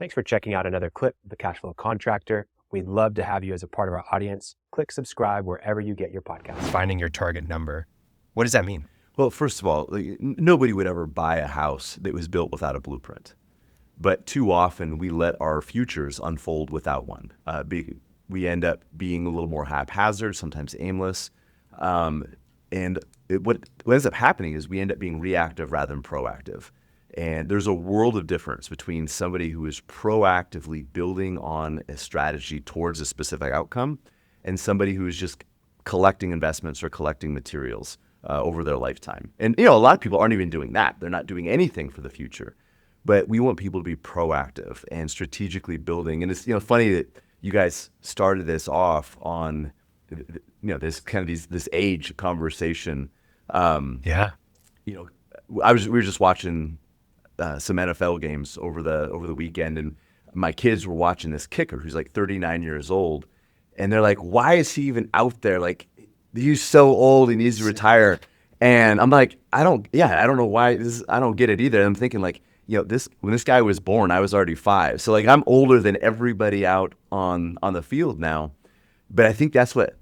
Thanks for checking out another clip of the Cashflow Contractor. We'd love to have you as a part of our audience. Click subscribe wherever you get your podcasts. Finding your target number. What does that mean? Well, first of all, nobody would ever buy a house that was built without a blueprint. But too often we let our futures unfold without one. We end up being a little more haphazard, sometimes aimless. What ends up happening is we end up being reactive rather than proactive. And there's a world of difference between somebody who is proactively building on a strategy towards a specific outcome and somebody who is just collecting investments or collecting materials over their lifetime. And a lot of people aren't even doing that. They're not doing anything for the future. But we want people to be proactive and strategically building. And it's funny that you guys started this off on this kind of this age conversation. Yeah. We were just watching some NFL games over the weekend, and my kids were watching this kicker who's like 39 years old, and they're like, "Why is he even out there? Like, he's so old, he needs to retire." And I'm like, I don't know why I don't get it either. I'm thinking like, when this guy was born, I was already 5, so like I'm older than everybody out on the field now. But I think that's what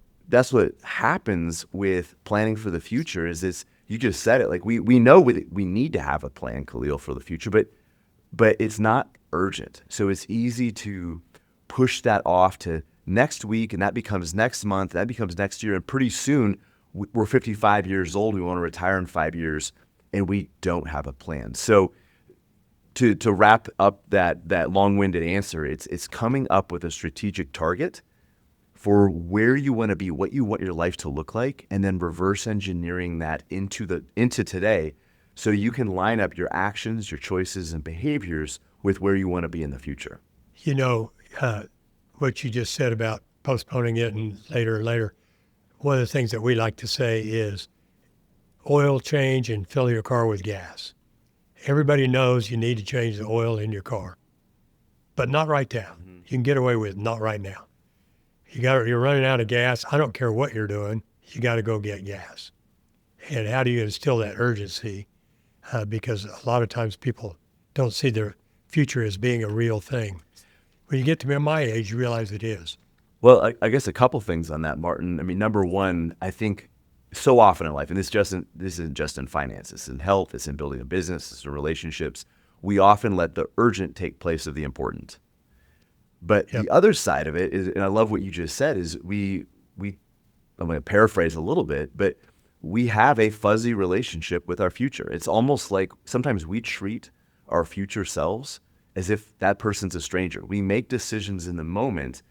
happens with planning for the future is this. You just said it. Like we know we need to have a plan, Khalil, for the future, but it's not urgent. So it's easy to push that off to next week, and that becomes next month, that becomes next year, and pretty soon we're 55 years old. We want to retire in 5 years, and we don't have a plan. So to wrap up that long-winded answer, it's coming up with a strategic target for where you want to be, what you want your life to look like, and then reverse engineering that into today so you can line up your actions, your choices, and behaviors with where you want to be in the future. What you just said about postponing it and later, one of the things that we like to say is oil change and fill your car with gas. Everybody knows you need to change the oil in your car, but not right now. Mm-hmm. You can get away with not right now. You're running out of gas. I don't care what you're doing. You got to go get gas. And how do you instill that urgency? Because a lot of times people don't see their future as being a real thing. When you get to be my age, you realize it is. Well, I guess a couple things on that, Martin. I mean, number one, I think so often in life, and this isn't just in finance, it's in health, it's in building a business, it's in relationships, we often let the urgent take place of the important. But The other side of it is, and I love what you just said, is I'm going to paraphrase a little bit, but we have a fuzzy relationship with our future. It's almost like sometimes we treat our future selves as if that person's a stranger. We make decisions in the moment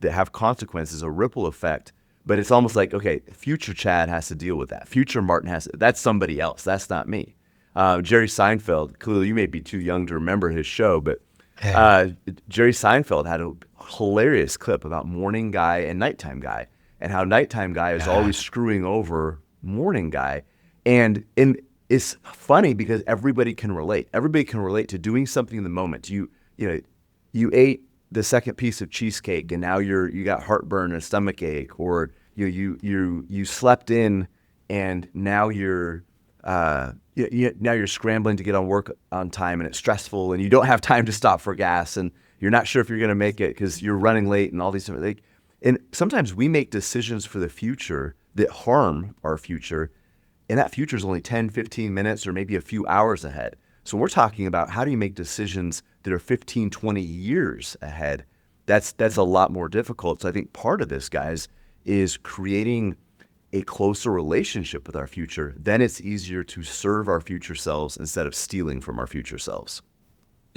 that have consequences, a ripple effect, but it's almost like, okay, future Chad has to deal with that. Future Martin that's somebody else. That's not me. Jerry Seinfeld, Khalil, you may be too young to remember his show, but Jerry Seinfeld had a hilarious clip about morning guy and nighttime guy, and how nighttime guy is always screwing over morning guy. And it's funny because everybody can relate. Everybody can relate to doing something in the moment. You ate the second piece of cheesecake and now you got heartburn and a stomach ache, or you slept in and now you're now you're scrambling to get on work on time and it's stressful and you don't have time to stop for gas and you're not sure if you're going to make it because you're running late and all these different things. And sometimes we make decisions for the future that harm our future, and that future is only 10, 15 minutes or maybe a few hours ahead. So we're talking about how do you make decisions that are 15, 20 years ahead. That's a lot more difficult. So I think part of this, guys, is creating a closer relationship with our future. Then it's easier to serve our future selves instead of stealing from our future selves.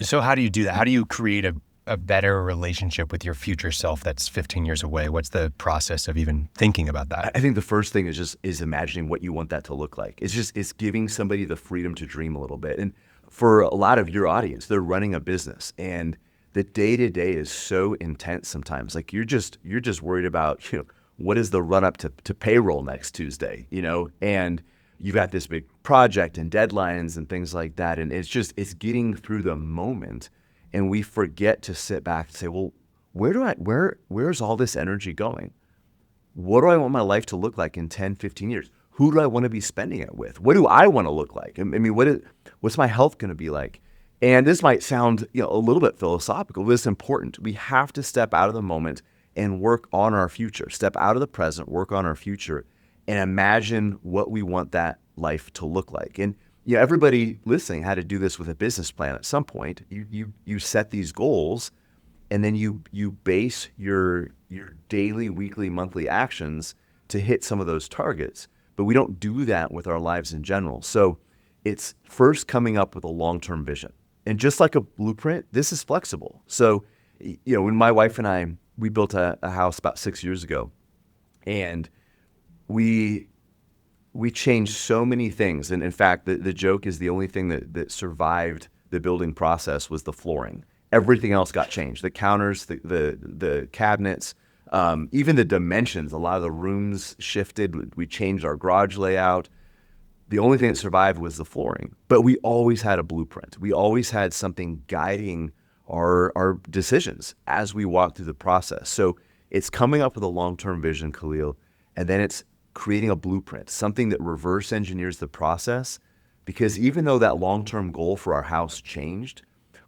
So how do you do that? How do you create a better relationship with your future self that's 15 years away? What's the process of even thinking about that? I think the first thing is imagining what you want that to look like. It's giving somebody the freedom to dream a little bit. And for a lot of your audience, they're running a business and the day-to-day is so intense sometimes. Like you're just worried about, what is the run up to payroll next Tuesday, and you've got this big project and deadlines and things like that. And it's getting through the moment. And we forget to sit back and say, well, where's all this energy going? What do I want my life to look like in 10, 15 years? Who do I want to be spending it with? What do I want to look like? I mean, what's my health going to be like? And this might sound, a little bit philosophical, but it's important. We have to step out of the moment and work on our future. Step out of the present, work on our future, and imagine what we want that life to look like. And everybody listening had to do this with a business plan at some point. You set these goals, and then you base your daily, weekly, monthly actions to hit some of those targets. But we don't do that with our lives in general. So it's first coming up with a long-term vision. And just like a blueprint, this is flexible. So, when my wife and I, we built a house about 6 years ago, and we changed so many things. And in fact, the joke is the only thing that survived the building process was the flooring. Everything else got changed. The counters, the cabinets, even the dimensions. A lot of the rooms shifted. We changed our garage layout. The only thing that survived was the flooring. But we always had a blueprint. We always had something guiding our decisions as we walked through the process. So it's coming up with a long-term vision, Khalil, and then it's creating a blueprint, something that reverse engineers the process. Because even though that long-term goal for our house changed,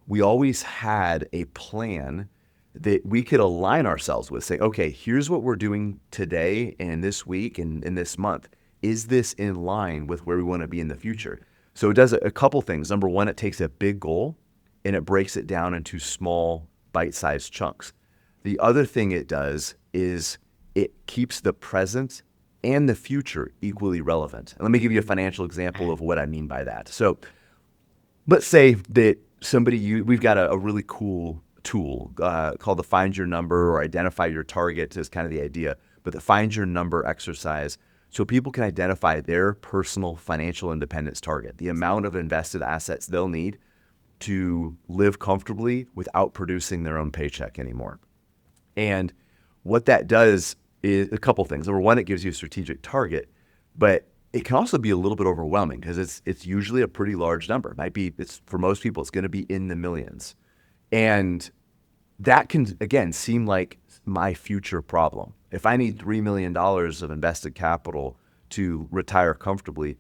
we always had a plan that we could align ourselves with, saying, okay, here's what we're doing today and this week and in this month. Is this in line with where we want to be in the future? So it does a couple things. Number one, it takes a big goal and it breaks it down into small bite-sized chunks. The other thing it does is it keeps the present and the future equally relevant. And let me give you a financial example of what I mean by that. So let's say that we've got a really cool tool called the Find Your Number, or Identify Your Target is kind of the idea, but the Find Your Number exercise, so people can identify their personal financial independence target, the amount of invested assets they'll need to live comfortably without producing their own paycheck anymore. And what that does is a couple things. Number one, it gives you a strategic target, but it can also be a little bit overwhelming because it's usually a pretty large number. For most people, it's going to be in the millions. And that can, again, seem like my future problem. If I need $3 million of invested capital to retire comfortably,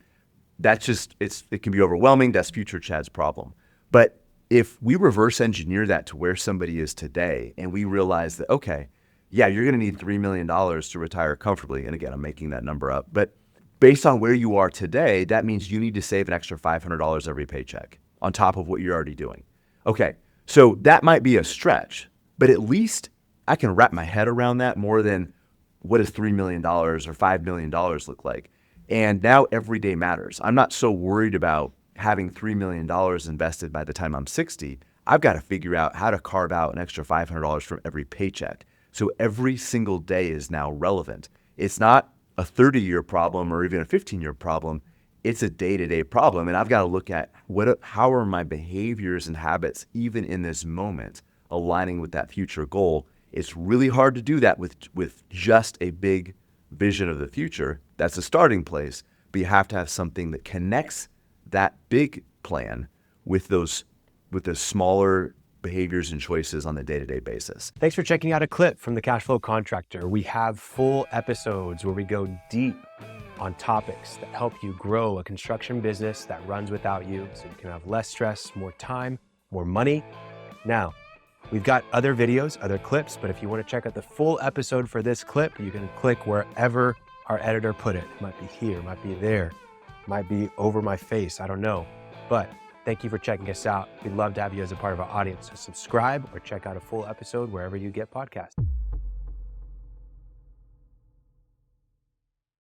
it can be overwhelming. That's future Chad's problem. But if we reverse engineer that to where somebody is today, and we realize that, okay, yeah, you're going to need $3 million to retire comfortably. And again, I'm making that number up. But based on where you are today, that means you need to save an extra $500 every paycheck on top of what you're already doing. Okay, so that might be a stretch, but at least I can wrap my head around that more than what does $3 million or $5 million look like. And now every day matters. I'm not so worried about having $3 million invested by the time I'm 60. I've got to figure out how to carve out an extra $500 from every paycheck. So every single day is now relevant. It's not a 30-year problem or even a 15-year problem. It's a day-to-day problem. And I've got to look at how are my behaviors and habits, even in this moment, aligning with that future goal. It's really hard to do that with just a big vision of the future. That's a starting place, but you have to have something that connects that big plan with the smaller behaviors and choices on the day-to-day basis. Thanks for checking out a clip from the Cashflow Contractor. We have full episodes where we go deep on topics that help you grow a construction business that runs without you, so you can have less stress, more time, more money. Now, we've got other videos, other clips, but if you want to check out the full episode for this clip, you can click wherever our editor put it. It might be here, might be there, might be over my face, I don't know. But thank you for checking us out. We'd love to have you as a part of our audience. So subscribe or check out a full episode wherever you get podcasts.